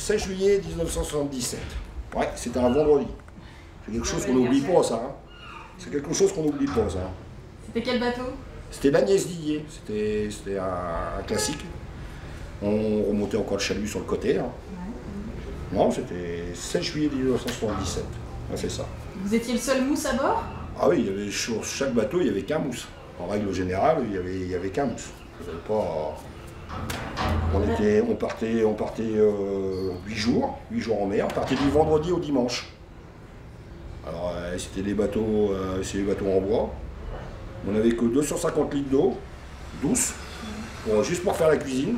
16 juillet 1977. Ouais, c'était un vendredi. C'est quelque chose qu'on n'oublie pas, ça. Hein. C'est quelque chose qu'on n'oublie pas, ça. C'était quel bateau? C'était l'Agnès Didier. C'était un classique. On remontait encore le chalut sur le côté. Hein. Ouais. Non, c'était 16 juillet 1977. On a fait ça. Vous étiez le seul mousse à bord? Ah oui, il y avait, sur chaque bateau, il n'y avait qu'un mousse. En règle générale, il y avait qu'un mousse. Pas... On partait 8 jours en mer. On partait du vendredi au dimanche. Alors, c'était des bateaux, en bois. On n'avait que 250 litres d'eau, douce, juste pour faire la cuisine.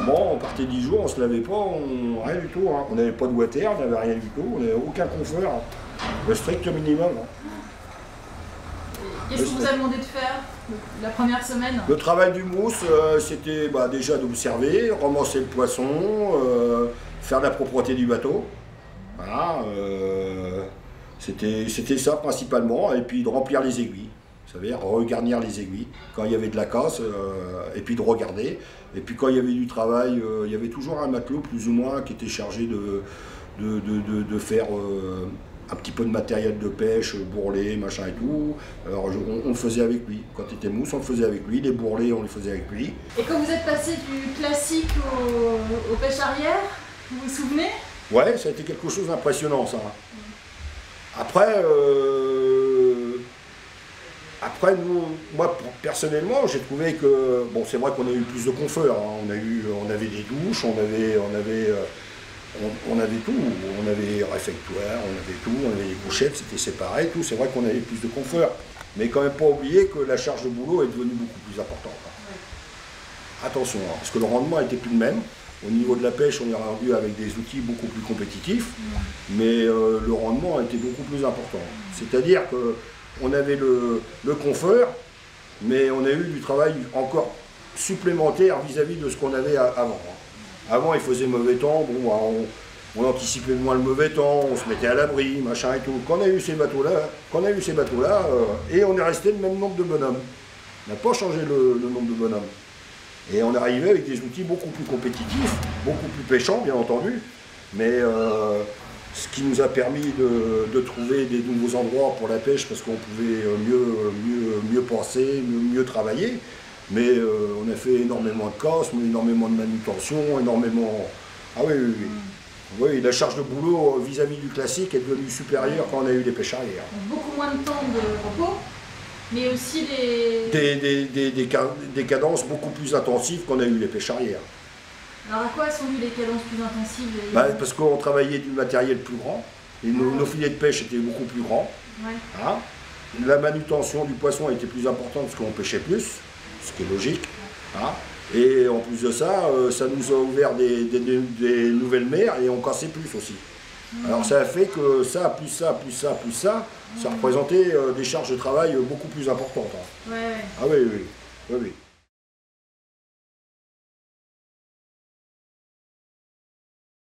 Bon, on partait 10 jours, on ne se lavait pas, rien du tout. Hein. On n'avait pas de water, on n'avait rien du tout, on n'avait aucun confort. Hein. Le strict minimum. Hein. Qu'est-ce qu'on vous a demandé de faire la première semaine? Le travail du mousse, c'était déjà d'observer, ramasser le poisson, faire la propreté du bateau. Voilà, c'était ça principalement, et puis de remplir les aiguilles. Vous savez, regarnir les aiguilles quand il y avait de la casse, et puis de regarder. Et puis quand il y avait du travail, il y avait toujours un matelot plus ou moins qui était chargé de faire un petit peu de matériel de pêche, bourrelet, machin et tout. Alors on le faisait avec lui. Quand il était mousse, on le faisait avec lui. Les bourrelets, on les faisait avec lui. Et quand vous êtes passé du classique au pêche arrière, vous vous souvenez? Ouais, ça a été quelque chose d'impressionnant, ça. Après, moi personnellement, j'ai trouvé que, bon, c'est vrai qu'on a eu plus de confort. Hein. On avait des douches, on avait tout, on avait réfectoire, on avait tout, on avait des couchettes, c'était séparé, tout. C'est vrai qu'on avait plus de confort, mais quand même pas oublier que la charge de boulot est devenue beaucoup plus importante. Ouais. Attention, hein, parce que le rendement était plus le même. Au niveau de la pêche, on est rendu avec des outils beaucoup plus compétitifs, mais le rendement était beaucoup plus important. C'est-à-dire qu'on avait le confort, mais on a eu du travail encore supplémentaire vis-à-vis de ce qu'on avait avant. Avant, il faisait mauvais temps, bon, on anticipait moins le mauvais temps, on se mettait à l'abri, machin et tout. Quand on a eu ces bateaux-là, et on est resté le même nombre de bonhommes. On n'a pas changé le nombre de bonhommes. Et on est arrivé avec des outils beaucoup plus compétitifs, beaucoup plus pêchants, bien entendu, mais ce qui nous a permis de trouver des nouveaux endroits pour la pêche, parce qu'on pouvait mieux penser, mieux travailler. Mais on a fait énormément de casse, énormément de manutention, énormément... Ah oui, oui, oui. Oui, la charge de boulot vis-à-vis du classique est devenue supérieure quand on a eu des pêches arrière. Beaucoup moins de temps de repos, mais aussi des cadences beaucoup plus intensives qu'on a eu les pêches arrière. Alors à quoi sont dues les cadences plus intensives? Parce qu'on travaillait du matériel plus grand, et nos filets de pêche étaient beaucoup plus grands. Ouais. Hein? La manutention du poisson était plus importante parce qu'on pêchait plus, ce qui est logique. Hein? Et en plus de ça, ça nous a ouvert des nouvelles mers et on cassait plus aussi. Alors ça a fait que ça, plus ça, plus ça, plus ça, ça représentait des charges de travail beaucoup plus importantes. Hein. Ouais. Ah oui, oui, oui, oui.